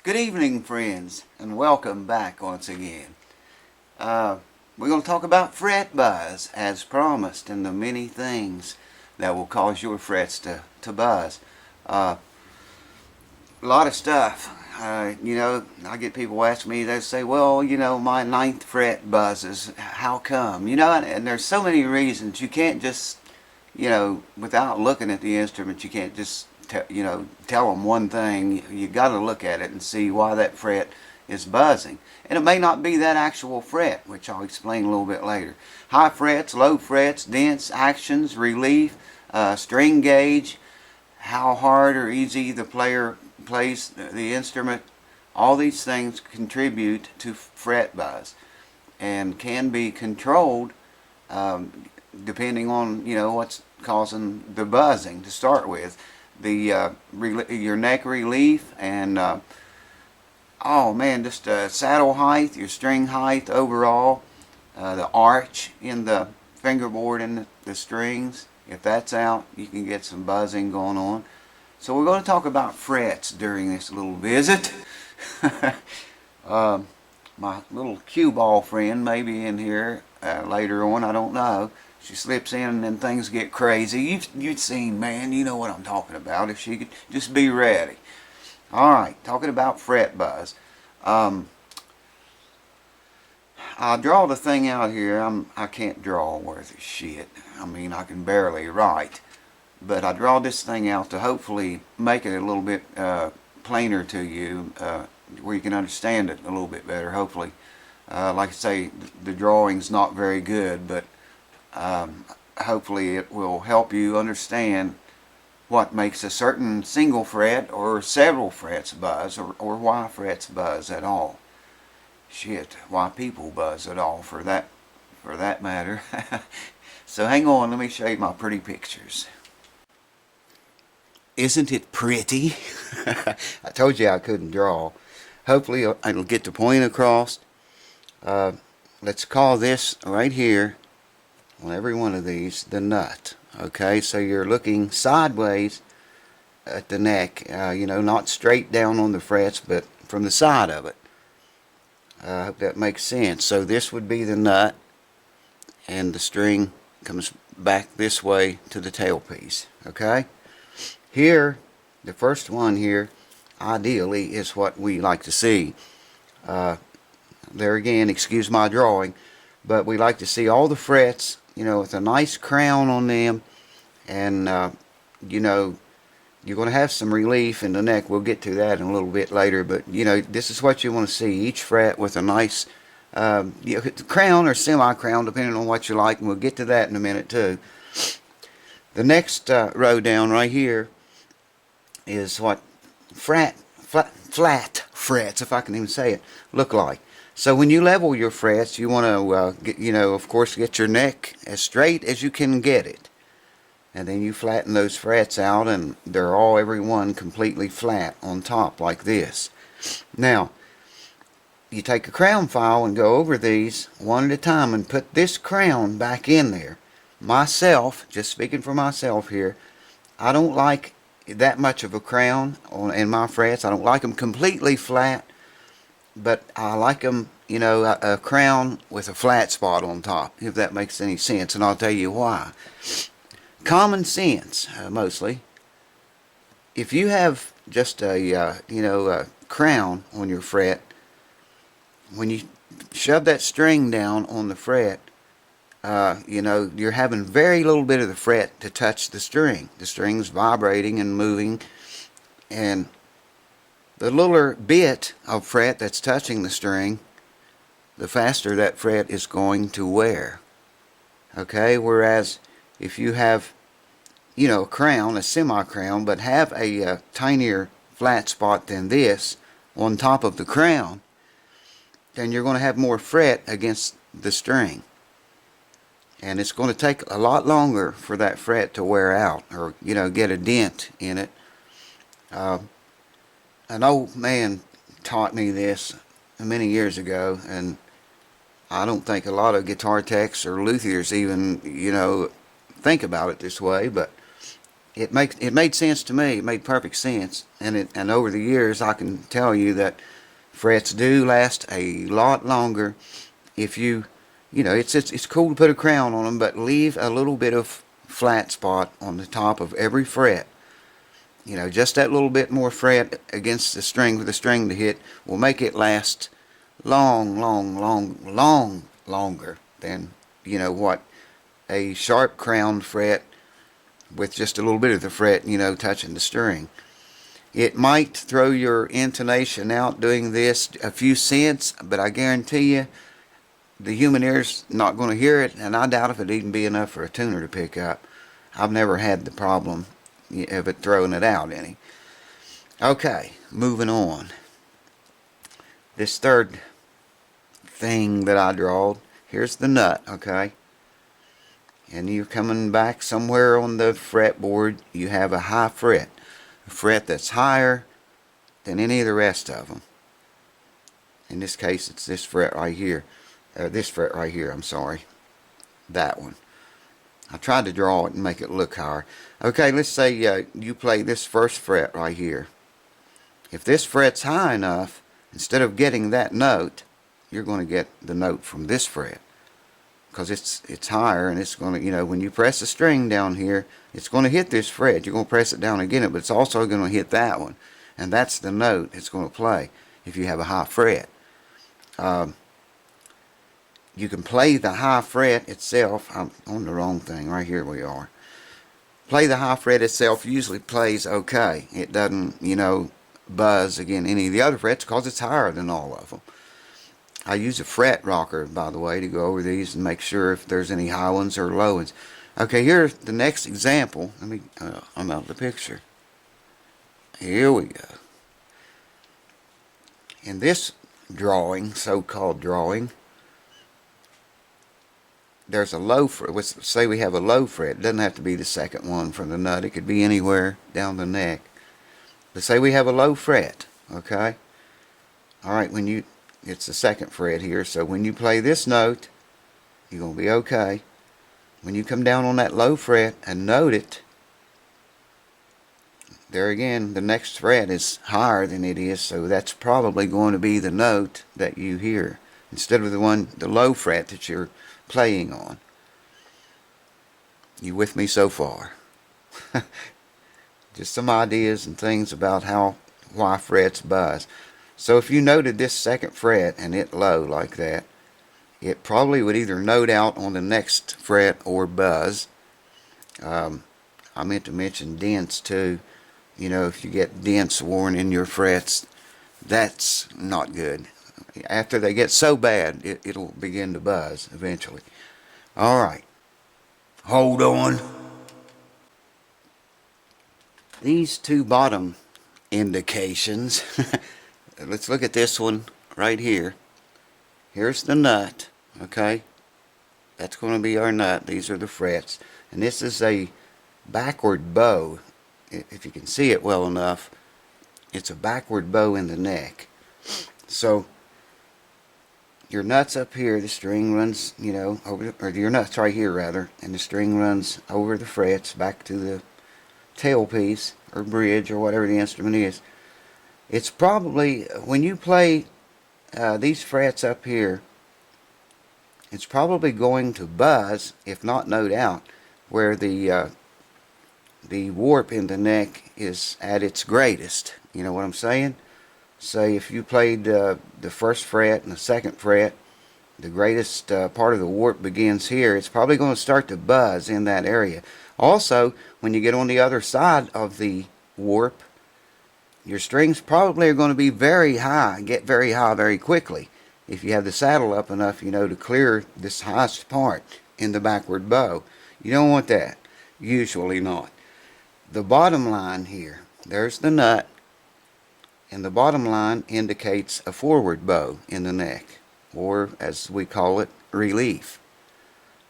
Good evening, friends, and welcome back once again. We're going to talk about fret buzz, as promised, and the many things that will cause your frets to buzz. A lot of stuff. I get people ask me, they say, well, my ninth fret buzzes. How come? And there's so many reasons. You can't just, without looking at the instrument, you can't just tell them one thing. You got to look at it and see why that fret is buzzing. And it may not be that actual fret, which I'll explain a little bit later. High frets, low frets, dents, actions, relief, string gauge, how hard or easy the player plays the instrument. All these things contribute to fret buzz and can be controlled depending on what's causing the buzzing to start with. Your neck relief and just saddle height, your string height overall, the arch in the fingerboard and the strings. If that's out, you can get some buzzing going on. So we're going to talk about frets during this little visit. My little cue ball friend may be in here later on, I don't know. She slips in and then things get crazy. You've seen, man, you know what I'm talking about. If she could just be ready. Alright, talking about fret buzz. I draw the thing out here. I can't draw worth of shit. I mean, I can barely write. But I draw this thing out to hopefully make it a little bit plainer to you, where you can understand it a little bit better, hopefully. Like I say, the drawing's not very good, but hopefully it will help you understand what makes a certain single fret or several frets buzz, or why frets buzz at all. Shit, why people buzz at all, for that matter. So hang on, let me show you my pretty pictures. Isn't it pretty? I told you I couldn't draw. Hopefully it'll get the point across. Let's call this right here, on every one of these, the nut. Okay, so you're looking sideways at the neck, not straight down on the frets, but from the side of it. I hope that makes sense. So this would be the nut, and the string comes back this way to the tailpiece. Okay, here, the first one here, ideally, is what we like to see. There again, excuse my drawing, but we like to see all the frets, with a nice crown on them, and you're going to have some relief in the neck. We'll get to that in a little bit later, but this is what you want to see, each fret with a nice crown or semi-crown, depending on what you like, and we'll get to that in a minute too. The next row down right here is what flat frets, if I can even say it, look like. So when you level your frets, you want to, of course, get your neck as straight as you can get it. And then you flatten those frets out, and they're all, every one, completely flat on top like this. Now, you take a crown file and go over these one at a time and put this crown back in there. Myself, just speaking for myself here, I don't like that much of a crown in my frets. I don't like them completely flat, but I like them, a crown with a flat spot on top, if that makes any sense, and I'll tell you why. Common sense, mostly. If you have just a crown on your fret, when you shove that string down on the fret, you're having very little bit of the fret to touch the string. The string's vibrating and moving, and the littler bit of fret that's touching the string, the faster that fret is going to wear. Okay, whereas if you have, a crown, a semi-crown, but have a tinier flat spot than this on top of the crown, then you're going to have more fret against the string. And it's going to take a lot longer for that fret to wear out, or, get a dent in it. An old man taught me this many years ago, and I don't think a lot of guitar techs or luthiers even, think about it this way, but it made sense to me. It made perfect sense, and over the years I can tell you that frets do last a lot longer if you know, it's cool to put a crown on them, but leave a little bit of flat spot on the top of every fret. You know, just that little bit more fret against the string for the string to hit will make it last longer than, you know, what a sharp crowned fret with just a little bit of the fret, you know, touching the string. It might throw your intonation out doing this a few cents, but I guarantee you the human ear's not going to hear it, and I doubt if it'd even be enough for a tuner to pick up. I've never had the problem of it throwing it out any. Okay, moving on. This third thing that I drawed, here's the nut, okay? And you're coming back somewhere on the fretboard, you have a high fret. A fret that's higher than any of the rest of them. In this case, it's this fret right here. This fret right here, I'm sorry. That one. I tried to draw it and make it look higher. Okay, let's say you play this first fret right here. If this fret's high enough, instead of getting that note, you're going to get the note from this fret. Because it's higher, and it's going to, you know, when you press the string down here, it's going to hit this fret. You're going to press it down again, but it's also going to hit that one. And that's the note it's going to play if you have a high fret. You can play the high fret itself. I'm on the wrong thing. Right here we are. Play the high fret itself usually plays okay. It doesn't, you know, buzz again any of the other frets because it's higher than all of them. I use a fret rocker, by the way, to go over these and make sure if there's any high ones or low ones. Okay, here's the next example. Let me, I'm out of the picture. Here we go. In this drawing, so-called drawing, there's a low fret. Let's say we have a low fret. It doesn't have to be the second one from the nut. It could be anywhere down the neck. Let's say we have a low fret, okay? All right, it's the second fret here, so when you play this note, you're going to be okay. When you come down on that low fret and note it, there again, the next fret is higher than it is, so that's probably going to be the note that you hear instead of the low fret that you're playing on. You with me so far? Just some ideas and things about why frets buzz. So if you noted this second fret and it low like that, it probably would either note out on the next fret or buzz. I meant to mention dents too. You know, if you get dents worn in your frets, that's not good. After they get so bad, it'll begin to buzz eventually. Alright, hold on. These two bottom indications, let's look at this one right here. Here's the nut, okay? That's going to be our nut. These are the frets. And this is a backward bow. If you can see it well enough, it's a backward bow in the neck. So your nut's up here, the string runs, you know, or your nut's right here rather, and the string runs over the frets back to the tailpiece or bridge or whatever the instrument is. It's probably, when you play these frets up here, it's probably going to buzz, if not note out, where the warp in the neck is at its greatest. You know what I'm saying? Say if you played the first fret and the second fret, the greatest part of the warp begins here. It's probably going to start to buzz in that area. Also, when you get on the other side of the warp, your strings probably are going to be very high, get very high very quickly. If you have the saddle up enough, you know, to clear this highest part in the backward bow. You don't want that. Usually not. The bottom line here, there's the nut, and the bottom line indicates a forward bow in the neck, or as we call it, relief.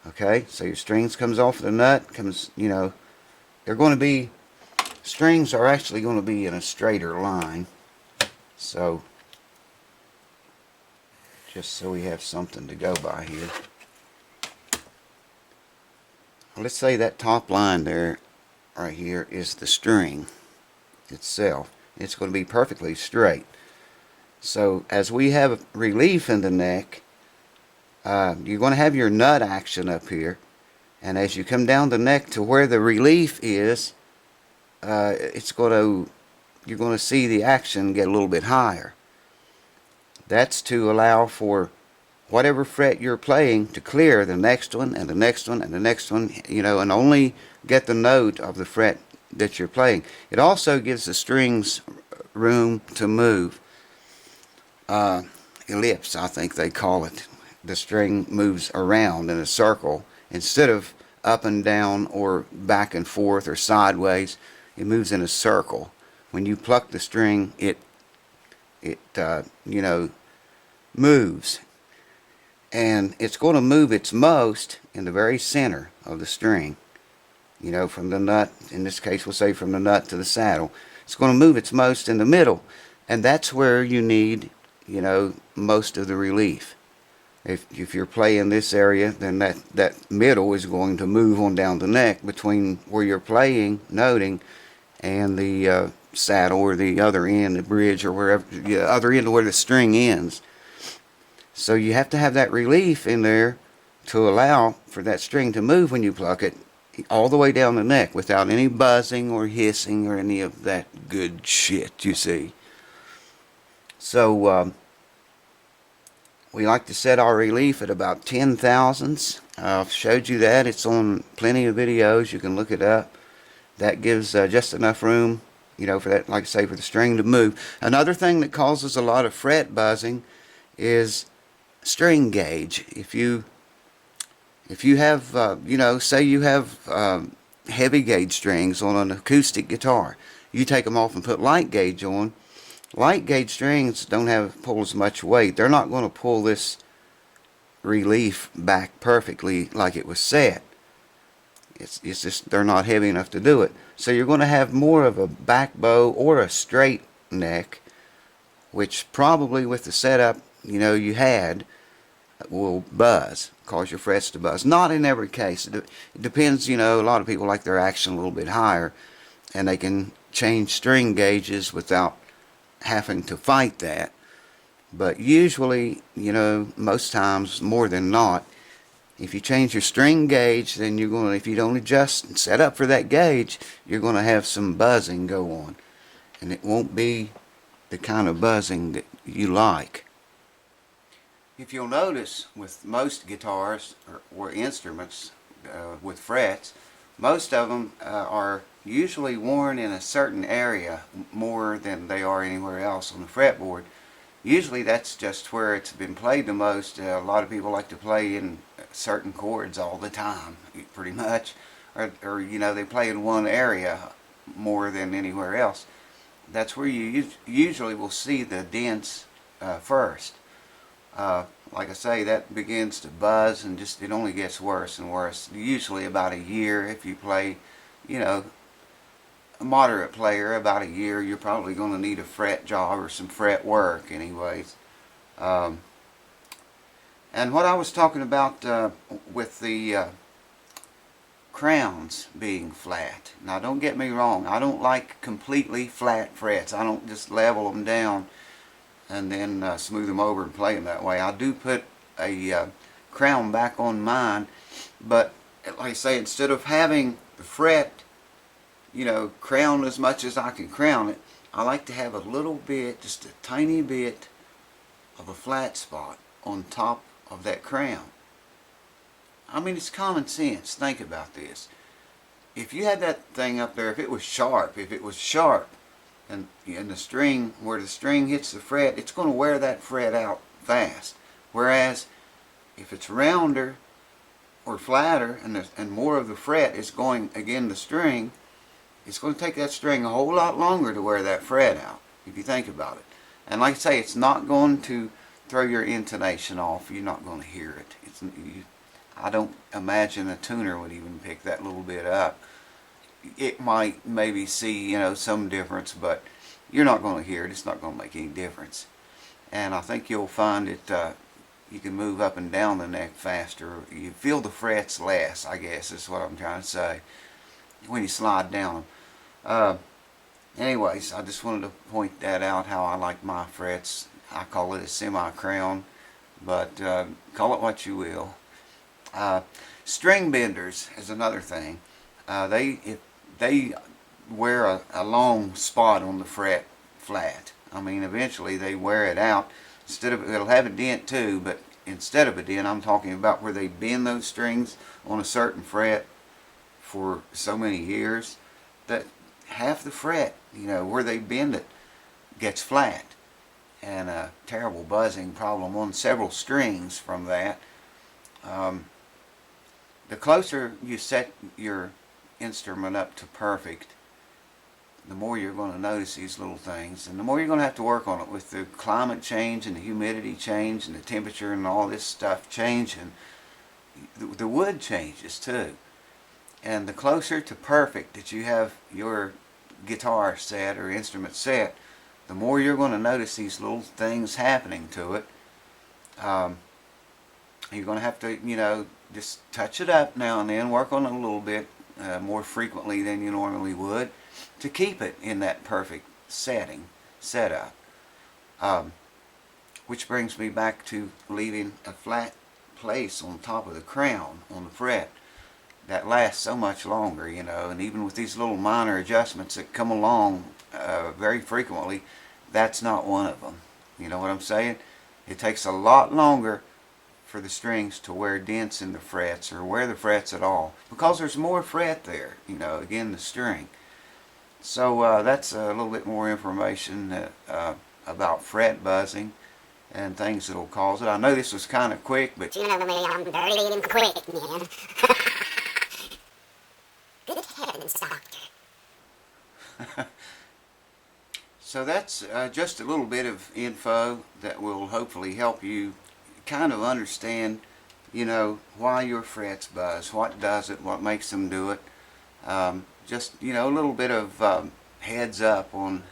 Okay, so your strings comes off the nut, comes, you know, they're going to be, strings are actually going to be in a straighter line. So, just so we have something to go by here. Let's say that top line there right here is the string itself. It's going to be perfectly straight. So as we have relief in the neck, you're going to have your nut action up here, and as you come down the neck to where the relief is, you're going to see the action get a little bit higher. That's to allow for whatever fret you're playing to clear the next one and the next one and the next one, and only get the note of the fret that you're playing. It also gives the strings room to move. Ellipse, I think they call it. The string moves around in a circle instead of up and down or back and forth or sideways. It moves in a circle. When you pluck the string, it moves. And it's going to move its most in the very center of the string. From the nut, in this case we'll say from the nut to the saddle. It's going to move its most in the middle. And that's where you need, most of the relief. If you're playing this area, then that middle is going to move on down the neck between where you're playing, noting, and the saddle or the other end, the bridge, or wherever, the other end where the string ends. So you have to have that relief in there to allow for that string to move when you pluck it all the way down the neck without any buzzing or hissing or any of that good shit, you see. So we like to set our relief at about 10 thousandths. I've showed you that. It's on plenty of videos. You can look it up. That gives just enough room, for that, like I say, for the string to move. Another thing that causes a lot of fret buzzing is string gauge. If you have, say you have heavy gauge strings on an acoustic guitar, you take them off and put light gauge on. Light gauge strings don't pull as much weight. They're not going to pull this relief back perfectly like it was set. It's just they're not heavy enough to do it. So you're going to have more of a back bow or a straight neck, which probably with the setup you had will buzz, cause your frets to buzz. Not in every case. It depends. A lot of people like their action a little bit higher, and they can change string gauges without having to fight that. But usually, most times, more than not, if you change your string gauge, then if you don't adjust and set up for that gauge, you're going to have some buzzing go on. And it won't be the kind of buzzing that you like. If you'll notice, with most guitars or instruments with frets, most of them are usually worn in a certain area more than they are anywhere else on the fretboard. Usually that's just where it's been played the most. A lot of people like to play in certain chords all the time, pretty much, or they play in one area more than anywhere else. That's where you usually will see the dents first. Like I say, that begins to buzz, and it only gets worse and worse. Usually about a year, if you play, a moderate player, about a year, you're probably going to need a fret job or some fret work anyways. And what I was talking about with the crowns being flat. Now don't get me wrong, I don't like completely flat frets. I don't just level them down and then smooth them over and play them that way. I do put a crown back on mine, but like I say, instead of having the fret crown as much as I can crown it, I like to have a little bit, just a tiny bit of a flat spot on top of that crown. I mean, it's common sense. Think about this. If you had that thing up there, if it was sharp, and the string, where the string hits the fret, it's going to wear that fret out fast. Whereas if it's rounder or flatter, and more of the fret is going again the string, it's going to take that string a whole lot longer to wear that fret out, if you think about it. And like I say, it's not going to throw your intonation off. You're not going to hear it. I don't imagine a tuner would even pick that little bit up. It might maybe see, some difference, but you're not going to hear it. It's not going to make any difference. And I think you'll find that you can move up and down the neck faster. You feel the frets less, I guess, is what I'm trying to say. when you slide down them. Anyways, I just wanted to point that out, how I like my frets. I call it a semi-crown, but call it what you will. String benders is another thing. If they wear a long spot on the fret flat. I mean, eventually they wear it out. It'll have a dent too, but instead of a dent, I'm talking about where they bend those strings on a certain fret for so many years that half the fret, where they bend it, gets flat, and a terrible buzzing problem on several strings from that. The closer you set your instrument up to perfect, the more you're going to notice these little things, and the more you're going to have to work on it with the climate change and the humidity change and the temperature and all this stuff changing. The wood changes too, and the closer to perfect that you have your guitar set or instrument set, the more you're going to notice these little things happening to it. You're going to have to, just touch it up now and then, work on it a little bit more frequently than you normally would, to keep it in that perfect setup. Which brings me back to leaving a flat place on top of the crown on the fret. That lasts so much longer, and even with these little minor adjustments that come along very frequently, that's not one of them. You know what I'm saying? It takes a lot longer for the strings to wear dents in the frets, or wear the frets at all, because there's more fret there, again, the string. So that's a little bit more information about fret buzzing and things that will cause it. I know this was kind of quick, but you know me, I'm dirty and quick, man. Good heavens, Doctor. So that's just a little bit of info that will hopefully help you kind of understand, why your frets buzz, what does it, what makes them do it. Just, a little bit of heads up on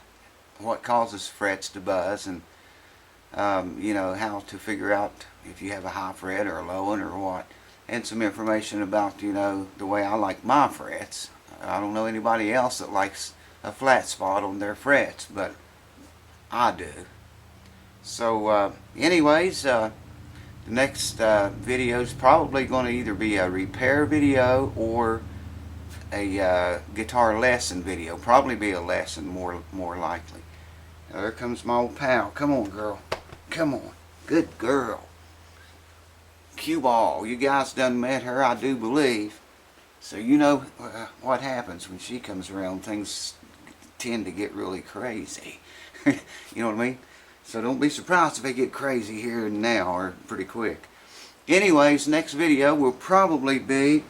what causes frets to buzz, and, how to figure out if you have a high fret or a low one or what. And some information about, the way I like my frets. I don't know anybody else that likes a flat spot on their frets, but I do. So, anyways, the next video is probably going to either be a repair video or a guitar lesson video. Probably be a lesson, more likely. Now, there comes my old pal. Come on, girl. Come on. Good girl. Cue ball. You guys done met her, I do believe. So you know what happens when she comes around. Things tend to get really crazy. You know what I mean? So don't be surprised if they get crazy here and now, or pretty quick. Anyways, next video will probably be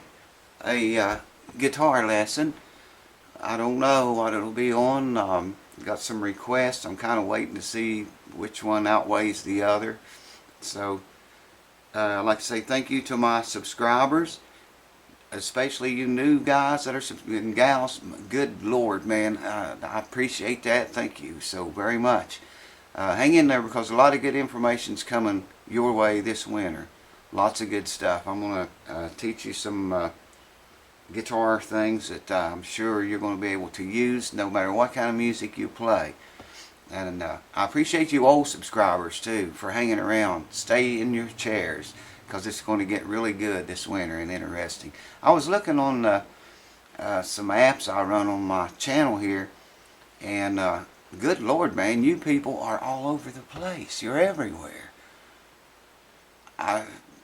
a guitar lesson. I don't know what it'll be on. Got some requests. I'm kind of waiting to see which one outweighs the other. So I'd like to say thank you to my subscribers, especially you new guys that are, and gals. Good Lord, man, I appreciate that. Thank you so very much. Hang in there, because a lot of good information's coming your way this winter. Lots of good stuff. I'm going to teach you some guitar things that I'm sure you're going to be able to use no matter what kind of music you play. And I appreciate you old subscribers too for hanging around. Stay in your chairs, because it's going to get really good this winter and interesting. I was looking on some apps I run on my channel here, and good Lord, man, you people are all over the place. You're everywhere.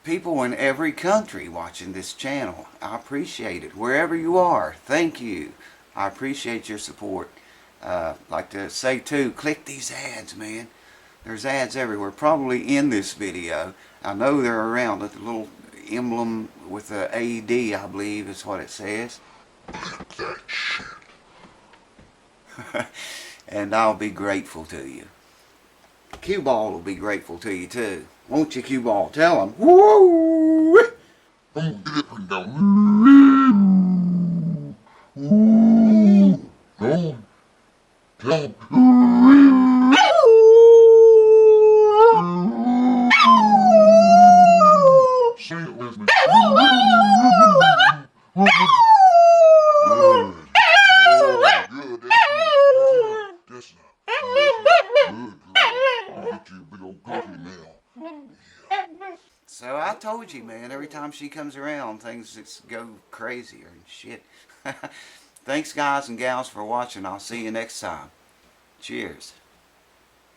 People in every country watching this channel. I appreciate it. Wherever you are, thank you. I appreciate your support. Like to say too, click these ads, man. There's ads everywhere, probably in this video. I know they're around. The little emblem with the AD, I believe is what it says. Click that shit. And I'll be grateful to you. Cue Ball will be grateful to you too. Won't you, Cue Ball? Tell him. Woo! I'm gonna get it and go. No. Tell him. Say it with me. female. So I told you, man, every time she comes around, things just go crazier and shit. Thanks, guys and gals, for watching. I'll see you next time. Cheers.